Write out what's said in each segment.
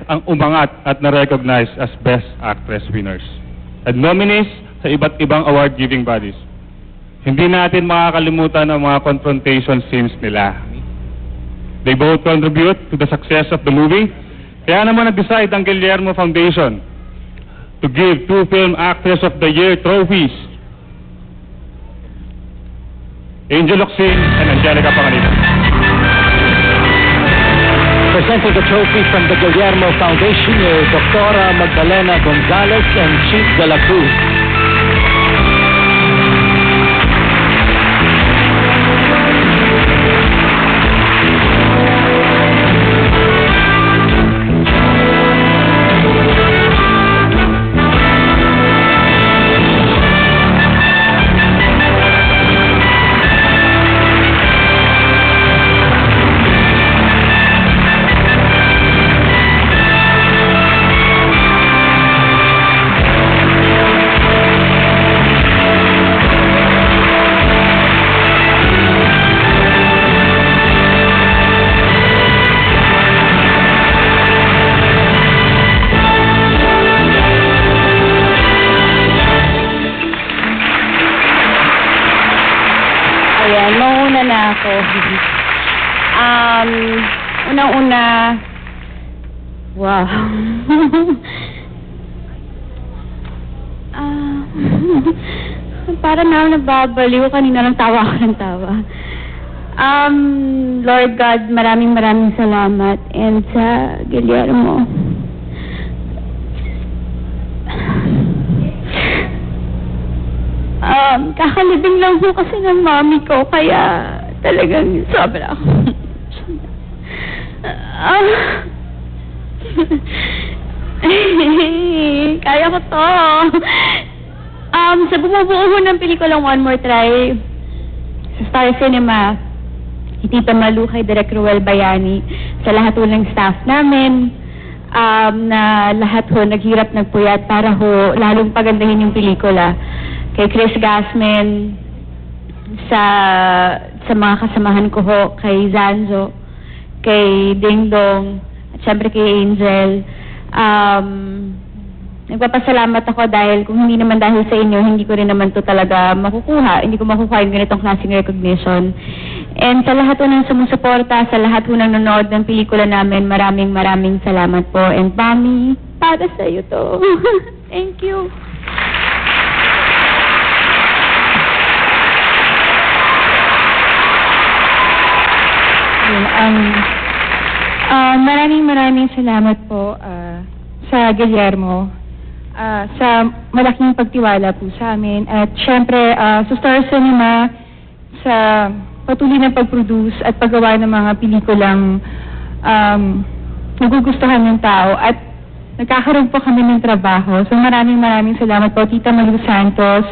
ang umangat at na-recognize as Best Actress winners at nominees sa iba't ibang award-giving bodies. Hindi natin makakalimutan ang mga confrontation scenes nila. They both contribute to the success of the movie. Kaya naman nag-decide ang Guillermo Foundation to give 2 Film Actress of the Year trophies, Angel Locsin and Angelica Pangilinan. Presenting the trophy from the Guillermo Foundation is Dr. Magdalena Gonzalez and Chief de la Cruz. Ayan, mauna na ako. Unang-una, wow. Parang na nababaliw. Kanina lang tawa ako ng tawa. Lord God, maraming salamat. And sa Guillermo, kakalibing lang po kasi ng mami ko, kaya talagang sobra ako. Kaya ko to. Sa bumubuo ho ng pelikulang One More Try, sa Star Cinema, Tita Malu, kay Direk Ruel Bayani, sa lahat ho ng staff namin, na lahat ho naghirap nagpuyat para ho lalong pagandahin yung pelikula. Kay Chris Gasman, sa mga kasamahan ko ho, kay Zanzo, kay Ding Dong, at syempre kay Angel. Nagpapasalamat ako dahil kung hindi naman dahil sa inyo, hindi ko rin naman to talaga makukuha. Hindi ko makukuha yung ganitong klaseng recognition. And sa lahat ho ng sumusuporta, sa lahat ho ng nanonood ng pelikula namin, maraming salamat po. And Mami, para sa iyo to. Thank you. Maraming salamat po sa Guillermo, sa malaking pagtiwala po sa amin, at syempre sa Star Cinema sa patuloy na pag-produce at paggawa ng mga pelikulang nagugustuhan ng tao, at nagkakaroon po kami ng trabaho. So maraming salamat po, Tita Malu Santos,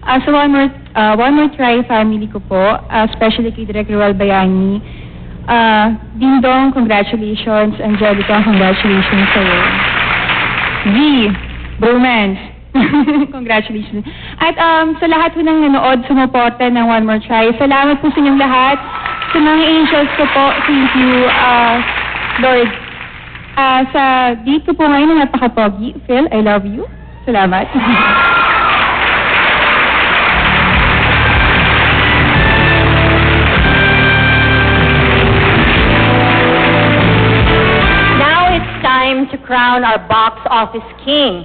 sa One More Try family ko po, especially kay Direk Ruel Bayani. Ding Dong, congratulations. Angelica, congratulations sa'yo. V, Bromance, congratulations. At sa lahat po ng nanood, sumuporta ng One More Try, salamat po sa inyong lahat. Sa mga angels ko po, thank you, Lord. Sa date ko po ngayon na napaka-pogi, Phil, I love you. Salamat. To crown our box office king.